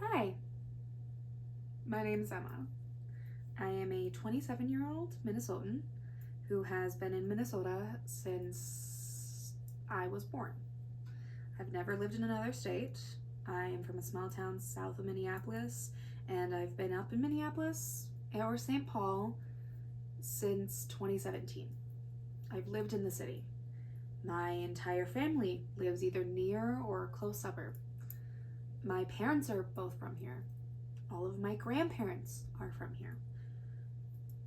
Hi, my name is Emma. I am a 27-year-old Minnesotan who has been in Minnesota since I was born. I've never lived in another state. I am from a small town south of Minneapolis, and I've been up in Minneapolis or St. Paul since 2017. I've lived in the city. My entire family lives either near or a close suburb. My parents are both from here. All of my grandparents are from here.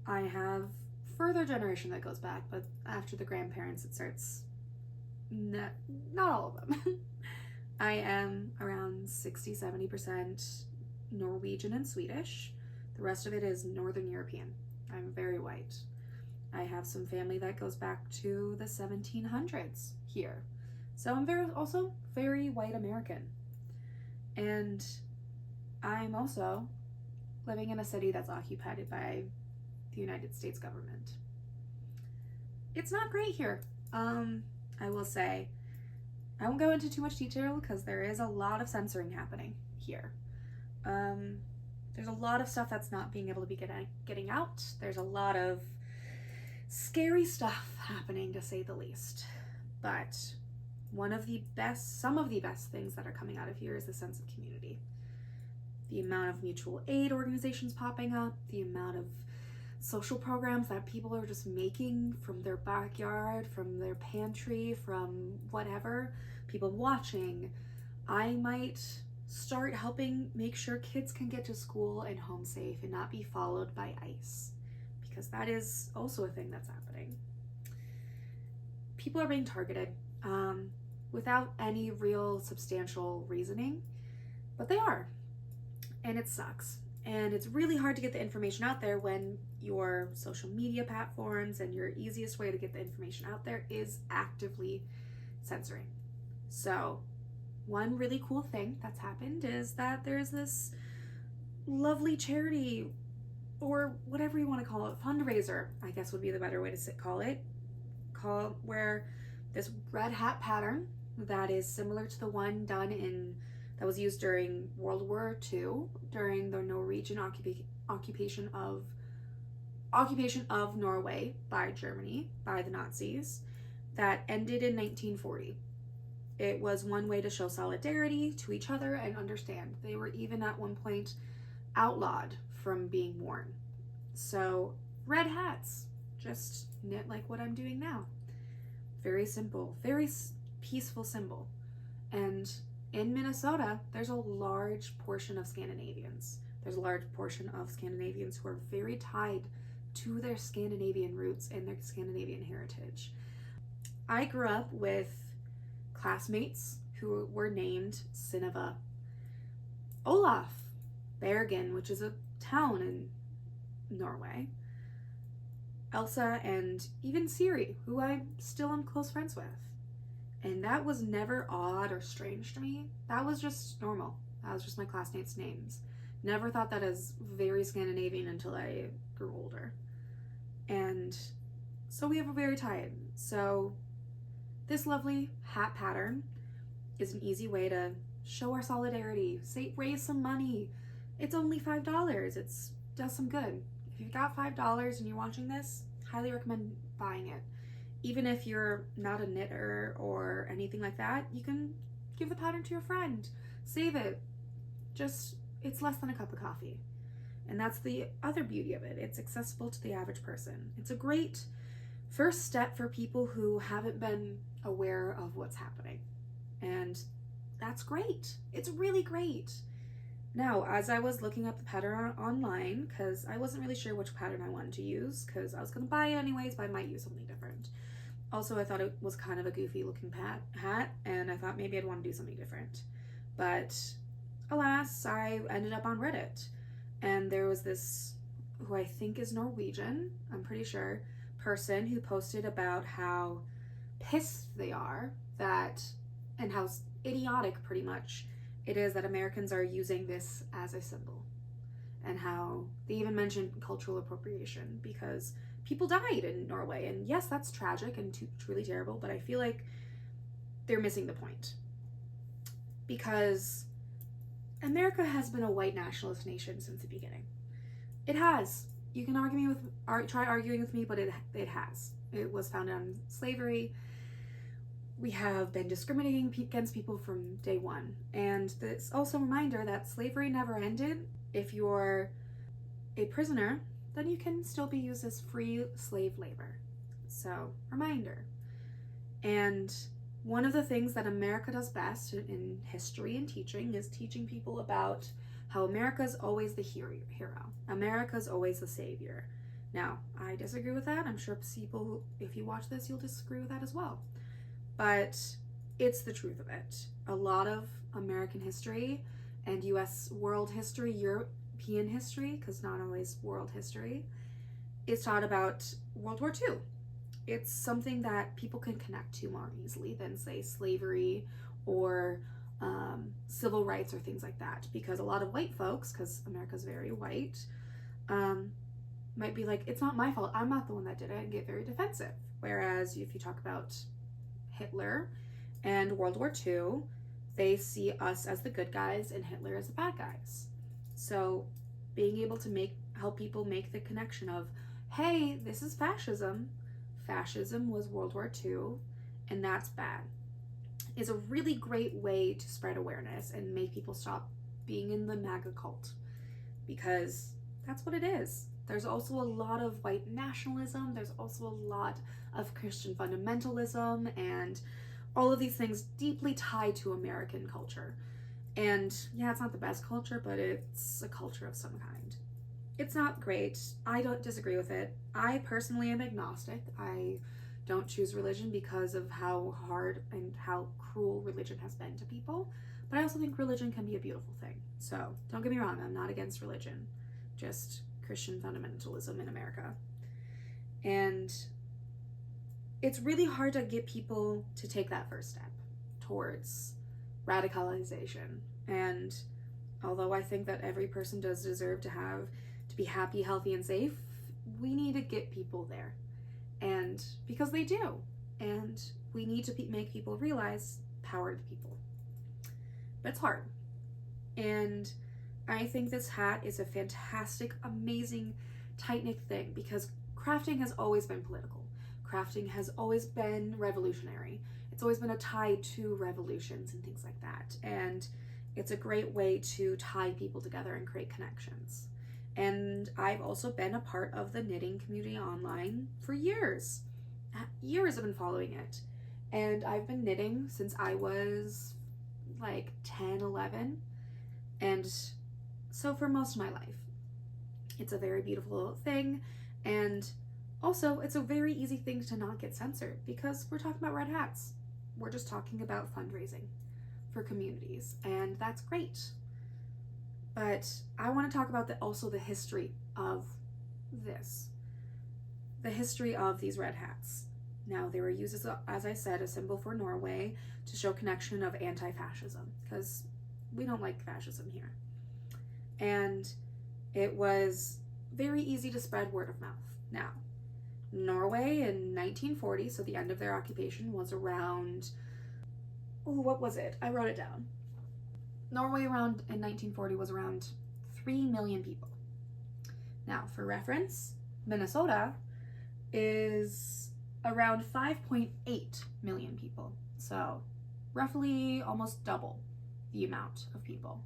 I have further generation that goes back, but after the grandparents it starts, not all of them. I am around 60-70% Norwegian and Swedish. The rest of it is Northern European. I'm very white. I have some family that goes back to the 1700s here. So I'm also very white American. And I'm also living in a city that's occupied by the United States government. It's not great here. I will say, I won't go into too much detail because there is a lot of censoring happening here. There's a lot of stuff that's not being able to be getting out. There's a lot of scary stuff happening, to say the least. But some of the best things that are coming out of here is the sense of community. The amount of mutual aid organizations popping up, the amount of social programs that people are just making from their backyard, from their pantry, from whatever, people watching. I might start helping make sure kids can get to school and home safe and not be followed by ICE, because that is also a thing that's happening. People are being targeted without any real substantial reasoning, but they are. And it sucks. And it's really hard to get the information out there when your social media platforms and your easiest way to get the information out there is actively censoring. So one really cool thing that's happened is that there's this lovely charity, or whatever you want to call it, fundraiser, I guess would be the better way to call it, where this red hat pattern that is similar to the one that was used during World War II, during the Norwegian occupation of Norway by Germany, by the Nazis, that ended in 1940. It was one way to show solidarity to each other and understand. They were even at one point outlawed from being worn. So red hats, just knit like what I'm doing now. Very simple, very peaceful symbol. And in Minnesota, there's a large portion of Scandinavians. There's a large portion of Scandinavians who are very tied to their Scandinavian roots and their Scandinavian heritage. I grew up with classmates who were named Synnøve, Olaf, Bergen, which is a town in Norway, Elsa, and even Siri, who I still am close friends with. And that was never odd or strange to me. That was just normal. That was just my classmates' names. Never thought that as very Scandinavian until I grew older. And so we have a very tied. So this lovely hat pattern is an easy way to show our solidarity, raise some money. It's only $5. It does some good. If you've got $5 and you're watching this, highly recommend buying it. Even if you're not a knitter or anything like that, you can give the pattern to your friend. Save it. It's less than a cup of coffee. And that's the other beauty of it. It's accessible to the average person. It's a great first step for people who haven't been aware of what's happening. And that's great. It's really great. Now, as I was looking up the pattern online, because I wasn't really sure which pattern I wanted to use, because I was going to buy it anyways, but I might use something different. Also, I thought it was kind of a goofy looking hat, and I thought maybe I'd want to do something different. But alas, I ended up on Reddit, and there was this, who I think is Norwegian, I'm pretty sure, person who posted about how pissed they are and how idiotic pretty much it is that Americans are using this as a symbol, and how they even mentioned cultural appropriation because people died in Norway. And yes, that's tragic and truly terrible, but I feel like they're missing the point, because America has been a white nationalist nation since the beginning. It has. You can try arguing with me, but it has. It was founded on slavery. We have been discriminating against people from day one. And this also a reminder that slavery never ended. If you're a prisoner, then you can still be used as free slave labor. So, reminder. And one of the things that America does best in history and teaching is teaching people about how America's always the hero. America's always the savior. Now, I disagree with that. I'm sure people, if you watch this, you'll disagree with that as well. But it's the truth of it. A lot of American history and US world history, European history, because not always world history, is taught about World War II. It's something that people can connect to more easily than, say, slavery or civil rights or things like that. Because a lot of white folks, because America's very white, might be like, it's not my fault, I'm not the one that did it, and get very defensive. Whereas if you talk about Hitler and World War II, they see us as the good guys and Hitler as the bad guys. So being able to help people make the connection of, hey, this is fascism. Fascism was World War II, and that's bad, is a really great way to spread awareness and make people stop being in the MAGA cult, because that's what it is. There's also a lot of white nationalism. There's also a lot of Christian fundamentalism and all of these things deeply tied to American culture. And yeah, it's not the best culture, but it's a culture of some kind. It's not great. I don't disagree with it. I personally am agnostic. I don't choose religion because of how hard and how cruel religion has been to people. But I also think religion can be a beautiful thing. So don't get me wrong, I'm not against religion. Just Christian fundamentalism in America. And it's really hard to get people to take that first step towards radicalization. And although I think that every person does deserve to be happy, healthy, and safe, we need to get people there. And because they do. And we need to make people realize power to people. But it's hard. And I think this hat is a fantastic, amazing, tight-knit thing, because crafting has always been political. Crafting has always been revolutionary. It's always been a tie to revolutions and things like that. And it's a great way to tie people together and create connections. And I've also been a part of the knitting community online for years. Years I've been following it. And I've been knitting since I was like 10, 11. And so for most of my life. It's a very beautiful thing. And also, it's a very easy thing to not get censored, because we're talking about red hats. We're just talking about fundraising for communities, and that's great. But I want to talk about also the history of this. The history of these red hats. Now, they were used as I said, a symbol for Norway to show connection of anti-fascism, because we don't like fascism here. And it was very easy to spread word of mouth. Now, Norway in 1940, so the end of their occupation, was around, what was it? I wrote it down. Norway in 1940 was around 3 million people. Now, for reference, Minnesota is around 5.8 million people. So, roughly almost double the amount of people.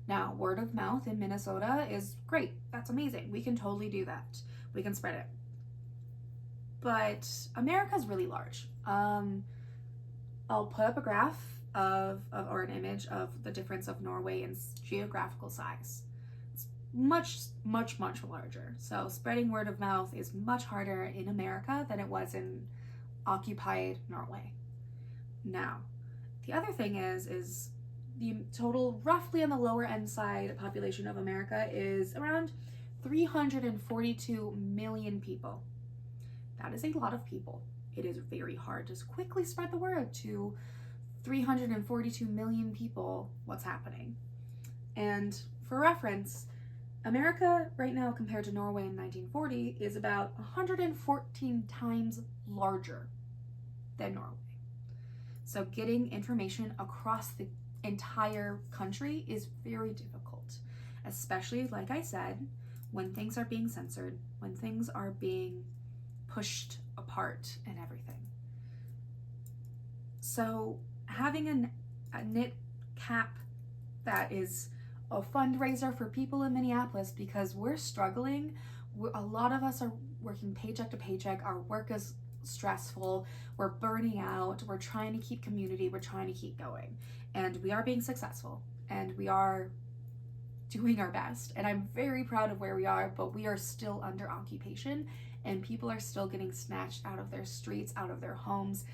Now, word of mouth in Minnesota is great. That's amazing. We can totally do that. We can spread it. But America's really large. I'll put up a graph or an image of the difference of Norway in geographical size. It's much, much, much larger. So spreading word of mouth is much harder in America than it was in occupied Norway. Now, the other thing is the total, roughly on the lower end side population of America is around 342 million people. That is a lot of people. It is very hard to quickly spread the word to 342 million people what's happening. And for reference, America right now compared to Norway in 1940 is about 114 times larger than Norway. So getting information across the entire country is very difficult, especially, like I said, when things are being censored, when things are being pushed apart and everything. So having a knit cap that is a fundraiser for people in Minneapolis, because we're struggling. A lot of us are working paycheck to paycheck. Our work is stressful. We're burning out. We're trying to keep community. We're trying to keep going. And we are being successful. And we are doing our best. And I'm very proud of where we are, but we are still under occupation. And people are still getting snatched out of their streets, out of their homes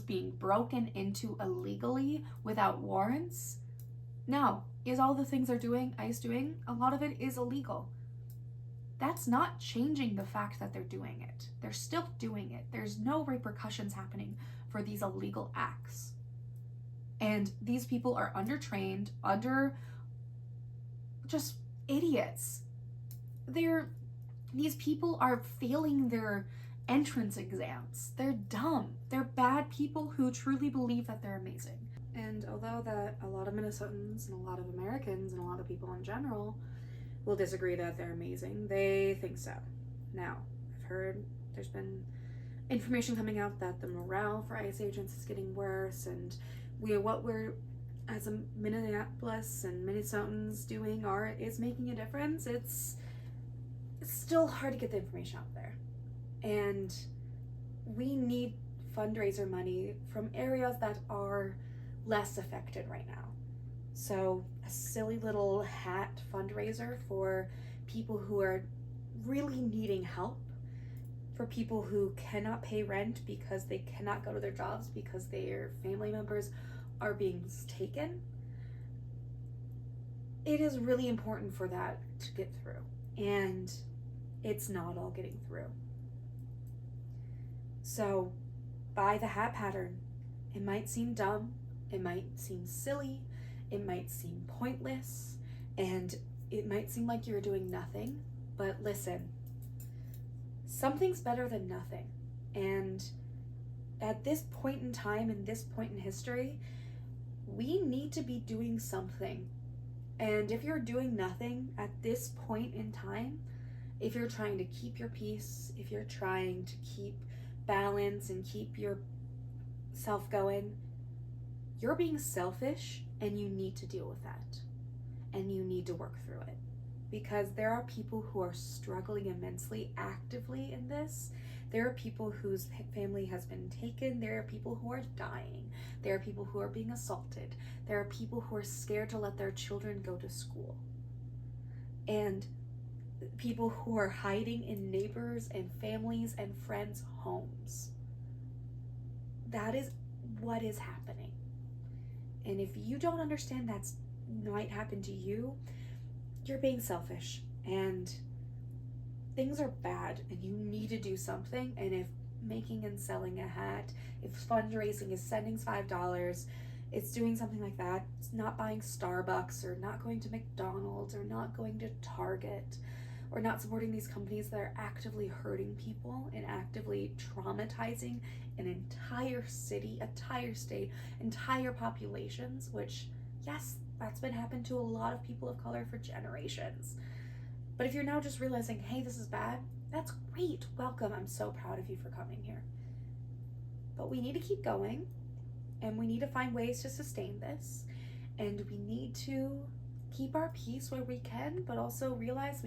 being broken into illegally without warrants. Now, is all the things ICE doing? A lot of it is illegal. That's not changing the fact that they're doing it. They're still doing it. There's no repercussions happening for these illegal acts. And these people are undertrained, just idiots. These people are failing their entrance exams. They're dumb. They're bad people who truly believe that they're amazing. And although that a lot of Minnesotans and a lot of Americans and a lot of people in general will disagree that they're amazing, they think so. Now, I've heard there's been information coming out that the morale for ICE agents is getting worse, and what we're as a Minneapolis and Minnesotans doing is making a difference. It's still hard to get the information out there. And we need fundraiser money from areas that are less affected right now. So a silly little hat fundraiser for people who are really needing help, for people who cannot pay rent because they cannot go to their jobs because their family members are being taken. It is really important for that to get through, and it's not all getting through. So buy the hat pattern. It might seem dumb, it might seem silly, it might seem pointless, and it might seem like you're doing nothing, but listen, something's better than nothing. And at this point in time, in this point in history, we need to be doing something. And if you're doing nothing at this point in time, if you're trying to keep your peace, if you're trying to keep balance and keep yourself going, you're being selfish, and you need to deal with that. And you need to work through it. Because there are people who are struggling immensely actively in this. There are people whose family has been taken. There are people who are dying. There are people who are being assaulted. There are people who are scared to let their children go to school. And people who are hiding in neighbors and families and friends' homes. That is what is happening. And if you don't understand that might happen to you, you're being selfish, and things are bad, and you need to do something. And if making and selling a hat, if fundraising is sending $5, it's doing something like that. It's not buying Starbucks, or not going to McDonald's, or not going to Target, or not supporting these companies that are actively hurting people and actively traumatizing an entire city, entire state, entire populations, which, yes, that's been happened to a lot of people of color for generations. But if you're now just realizing, hey, this is bad, that's great. Welcome. I'm so proud of you for coming here. But we need to keep going, and we need to find ways to sustain this, and we need to keep our peace where we can, but also realize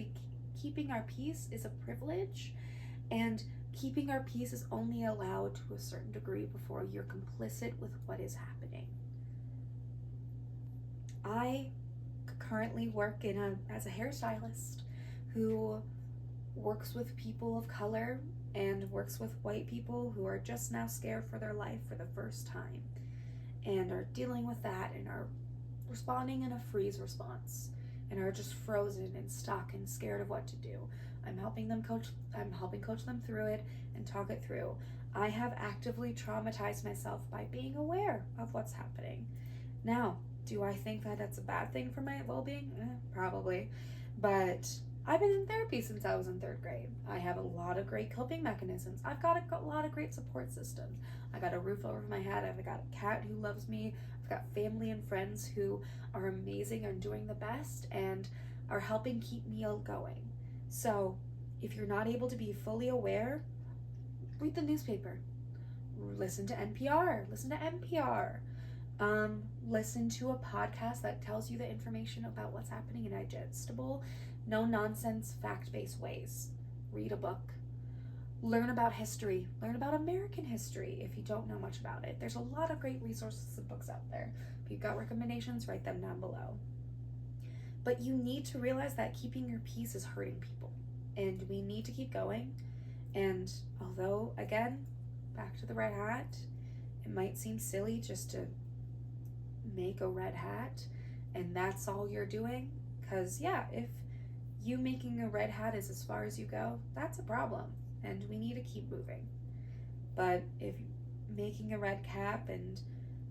keeping our peace is a privilege, and keeping our peace is only allowed to a certain degree before you're complicit with what is happening. I currently work as a hairstylist who works with people of color and works with white people who are just now scared for their life for the first time, and are dealing with that, and are responding in a freeze response, and are just frozen and stuck and scared of what to do. I'm helping coach them through it and talk it through. I have actively traumatized myself by being aware of what's happening. Now, do I think that that's a bad thing for my well-being? Probably. But I've been in therapy since I was in 3rd grade. I have a lot of great coping mechanisms. I've got a lot of great support systems. I got a roof over my head. I've got a cat who loves me. I've got family and friends who are amazing and doing the best and are helping keep me going. So if you're not able to be fully aware, read the newspaper. Listen to NPR. Listen to NPR. Listen to a podcast that tells you the information about what's happening in digestible, no nonsense, fact-based ways. Read a book. Learn about history. Learn about American history if you don't know much about it. There's a lot of great resources and books out there. If you've got recommendations, write them down below. But you need to realize that keeping your peace is hurting people. And we need to keep going. And although, again, back to the red hat, it might seem silly just to make a red hat and that's all you're doing. Because, yeah, if you making a red hat is as far as you go, that's a problem. And we need to keep moving. But if making a red cap and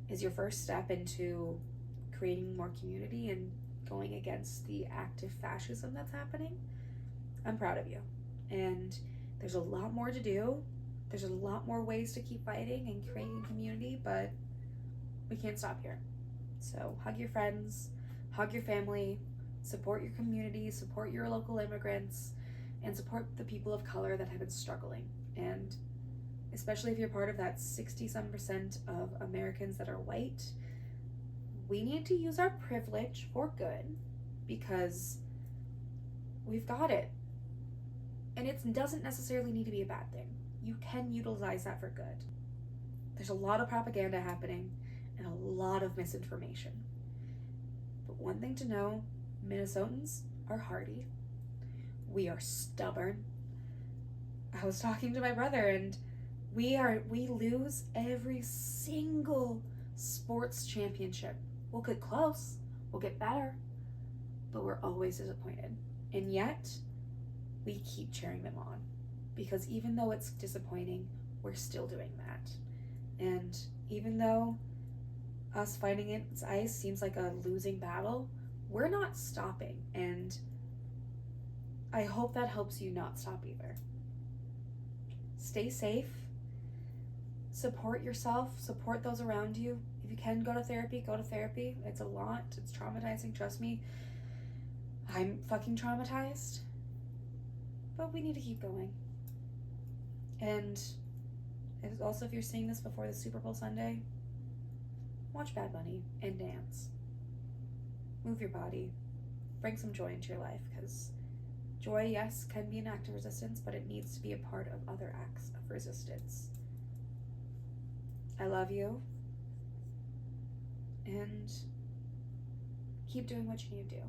is your first step into creating more community and going against the active fascism that's happening, I'm proud of you. And there's a lot more to do. There's a lot more ways to keep fighting and creating community, but we can't stop here. So hug your friends, hug your family, support your community, support your local immigrants, and support the people of color that have been struggling. And especially if you're part of that 60-some% of Americans that are white, we need to use our privilege for good because we've got it. And it doesn't necessarily need to be a bad thing. You can utilize that for good. There's a lot of propaganda happening and a lot of misinformation. But one thing to know, Minnesotans are hardy. We are stubborn. I was talking to my brother and we lose every single sports championship. We'll get close, we'll get better, but we're always disappointed. And yet, we keep cheering them on because even though it's disappointing, we're still doing that. And even though us fighting its ice seems like a losing battle, we're not stopping. And I hope that helps you not stop either. Stay safe. Support yourself. Support those around you. If you can go to therapy, go to therapy. It's a lot. It's traumatizing. Trust me. I'm fucking traumatized. But we need to keep going. And also, if you're seeing this before the Super Bowl Sunday, watch Bad Bunny and dance. Move your body. Bring some joy into your life, because joy, yes, can be an act of resistance, but it needs to be a part of other acts of resistance. I love you. And keep doing what you need to do.